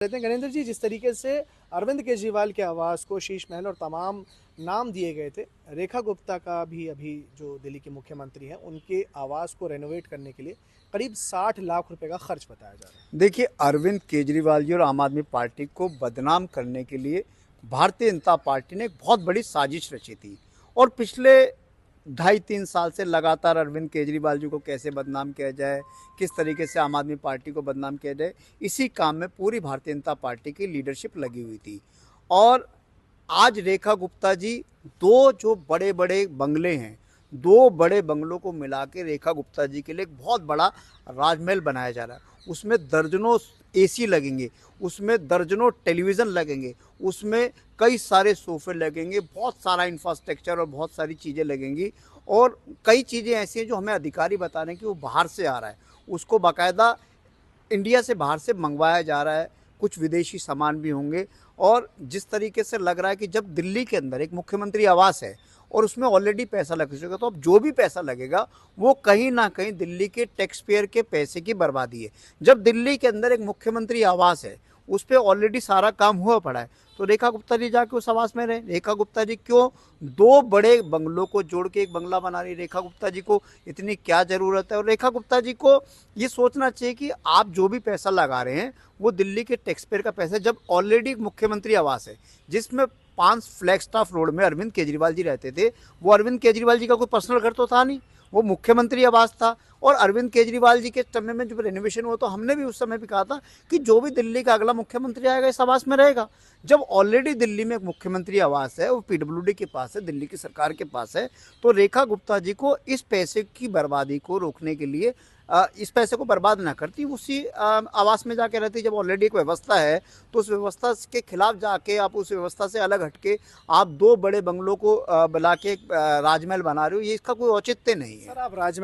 रहते हैं गणेंद्र जी, जिस तरीके से अरविंद केजरीवाल के आवास को शीश महल और तमाम नाम दिए गए थे, रेखा गुप्ता का भी अभी जो दिल्ली के मुख्यमंत्री हैं उनके आवास को रेनोवेट करने के लिए करीब 60 लाख रुपए का खर्च बताया जा रहा है। देखिए, अरविंद केजरीवाल जी और आम आदमी पार्टी को बदनाम करने के लिए भारतीय जनता पार्टी ने एक बहुत बड़ी साजिश रची थी। और पिछले 2.5-3 साल से लगातार अरविंद केजरीवाल जी को कैसे बदनाम किया जाए, किस तरीके से आम आदमी पार्टी को बदनाम किया जाए, इसी काम में पूरी भारतीय जनता पार्टी की लीडरशिप लगी हुई थी। और आज रेखा गुप्ता जी, दो जो बड़े बड़े बंगले हैं, दो बड़े बंगलों को मिला के रेखा गुप्ता जी के लिए एक बहुत बड़ा राजमहल बनाया जा रहा है। उसमें दर्जनों एसी लगेंगे, उसमें दर्जनों टेलीविज़न लगेंगे, उसमें कई सारे सोफे लगेंगे, बहुत सारा इंफ्रास्ट्रक्चर और बहुत सारी चीज़ें लगेंगी। और कई चीज़ें ऐसी हैं जो हमें अधिकारी बता रहे हैं कि वो बाहर से आ रहा है, उसको बाकायदा इंडिया से बाहर से मंगवाया जा रहा है, कुछ विदेशी सामान भी होंगे। और जिस तरीके से लग रहा है कि जब दिल्ली के अंदर एक मुख्यमंत्री आवास है और उसमें ऑलरेडी पैसा लग चुका, तो अब जो भी पैसा लगेगा वो कहीं ना कहीं दिल्ली के टैक्स पेयर के पैसे की बर्बादी है। जब दिल्ली के अंदर एक मुख्यमंत्री आवास है, उस पर ऑलरेडी सारा काम हुआ पड़ा है, तो रेखा गुप्ता जी जाके उस आवास में रहे। रेखा गुप्ता जी क्यों दो बड़े बंगलों को जोड़ के एक बंगला बना रही? रेखा गुप्ता जी को इतनी क्या ज़रूरत है? और रेखा गुप्ता जी को ये सोचना चाहिए कि आप जो भी पैसा लगा रहे हैं वो दिल्ली के टैक्स पेयर का पैसा है। जब ऑलरेडी एक मुख्यमंत्री आवास है जिसमें 5 फ्लैगस्टाफ रोड में अरविंद केजरीवाल जी रहते थे, वो अरविंद केजरीवाल जी का कोई पर्सनल घर तो था नहीं, वो मुख्यमंत्री आवास था। और अरविंद केजरीवाल जी के समय में जब रेनोवेशन हुआ तो हमने भी उस समय भी कहा था कि जो भी दिल्ली का अगला मुख्यमंत्री आएगा इस आवास में रहेगा। जब ऑलरेडी दिल्ली में एक मुख्यमंत्री आवास है, वो पीडब्ल्यूडी के पास है, दिल्ली की सरकार के पास है, तो रेखा गुप्ता जी को इस पैसे की बर्बादी को रोकने के लिए इस पैसे को बर्बाद ना करती, उसी आवास में जाके रहती। जब ऑलरेडी एक व्यवस्था है तो उस व्यवस्था के खिलाफ जाके आप उस व्यवस्था से अलग हटके आप दो बड़े बंगलों को बुला के राजमहल बना रहे हो, ये इसका कोई औचित्य नहीं है। सर, आप राजमहल